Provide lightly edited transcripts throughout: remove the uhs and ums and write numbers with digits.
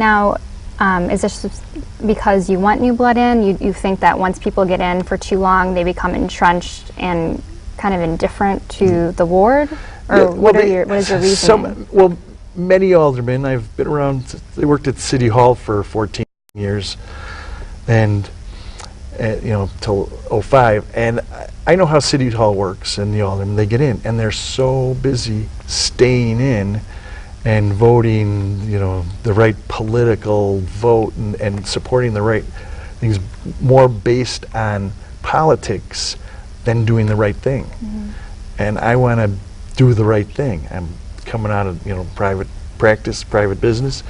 Now, is this because you want new blood in? You think that once people get in for too long, they become entrenched and kind of indifferent to the ward? Or Yeah, what is your reasoning? Well, many aldermen, I've been around, they worked at City Hall for 14 years, and you know, till '05, and I know how City Hall works, and the aldermen, they get in, and they're so busy staying in and voting, you know, the right political vote and supporting the right things, more based on politics than doing the right thing. And I want to do the right thing. I'm coming out of, you know, private practice, private business,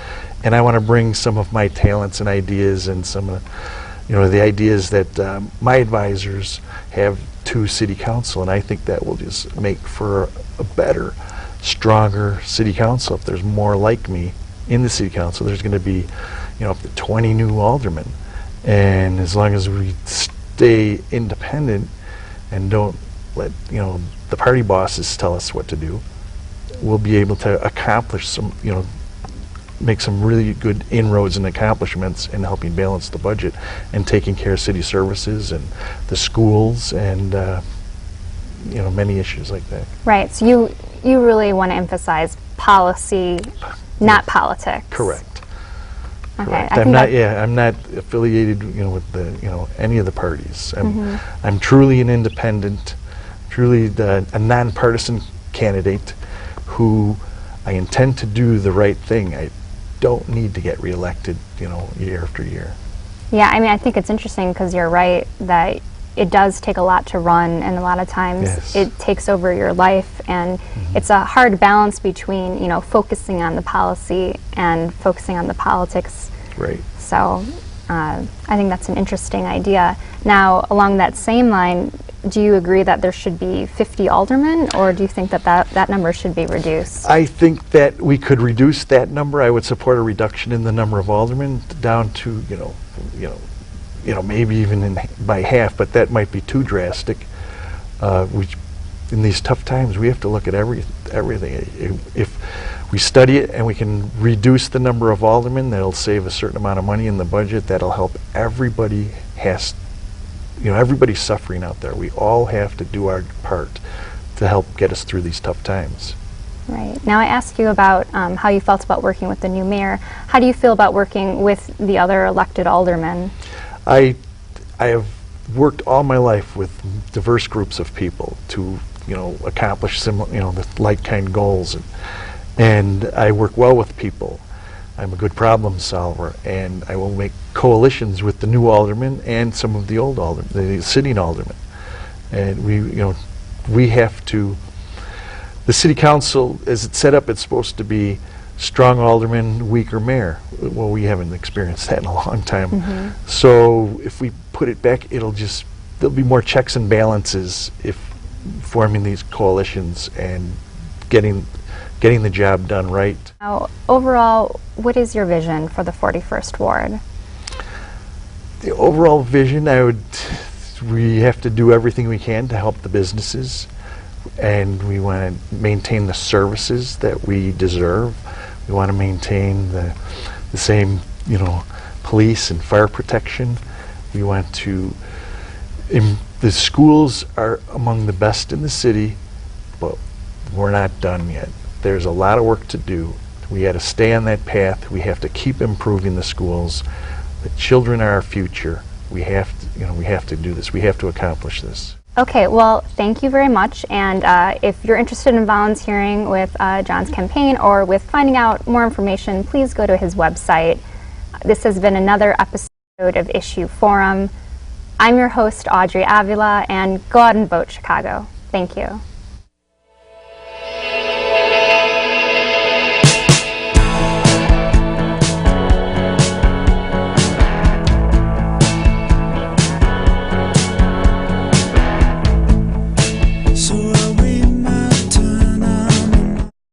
and I want to bring some of my talents and ideas and some of the, you know, the ideas that my advisors have to City Council, and I think that will just make for a better, stronger City Council. If there's more like me in the City Council, there's going to be, you know, up to 20 new aldermen, and as long as we stay independent and don't let, you know, the party bosses tell us what to do, we'll be able to accomplish some, you know, make some really good inroads and accomplishments in helping balance the budget and taking care of city services and the schools and you know, many issues like that. Right, so you really want to emphasize policy, not politics. Correct. Okay, Correct. I'm not affiliated, you know, with the, you know, any of the parties. I'm truly an independent, truly a nonpartisan candidate who I intend to do the right thing. I don't need to get reelected, you know, year after year. Yeah, I mean, I think it's interesting because you're right that it does take a lot to run, and a lot of times it takes over your life, and it's a hard balance between, you know, focusing on the policy and focusing on the politics. Right. So I think that's an interesting idea. Now, along that same line, do you agree that there should be 50 aldermen, or do you think that that number should be reduced? I think that we could reduce that number. I would support a reduction in the number of aldermen down to, you know, maybe even by half, but that might be too drastic. In these tough times, we have to look at everything. If we study it and we can reduce the number of aldermen, that'll save a certain amount of money in the budget. That'll help everybody. You know, everybody's suffering out there. We all have to do our part to help get us through these tough times. Right. Now I asked you about how you felt about working with the new mayor. How do you feel about working with the other elected aldermen? I have worked all my life with diverse groups of people to, you know, accomplish similar, you know, the like kind goals, and I work well with people. I'm a good problem solver, and I will make coalitions with the new aldermen and some of the old aldermen, the sitting aldermen. And we have to, the City Council, as it's set up, it's supposed to be strong alderman, weaker mayor. Well, we haven't experienced that in a long time. So if we put it back, there'll be more checks and balances if forming these coalitions and getting the job done right. Now, overall, what is your vision for the 41st Ward? The overall vision, we have to do everything we can to help the businesses, and we want to maintain the services that we deserve. We want to maintain the same, you know, police and fire protection. We want to, the schools are among the best in the city, but we're not done yet. There's a lot of work to do. We got to stay on that path. We have to keep improving the schools. The children are our future. We have to, you know, we have to do this. We have to accomplish this. Okay, well, thank you very much. And if you're interested in volunteering with John's campaign or with finding out more information, please go to his website. This has been another episode of Issue Forum. I'm your host, Audrey Avila, and go out and vote, Chicago. Thank you.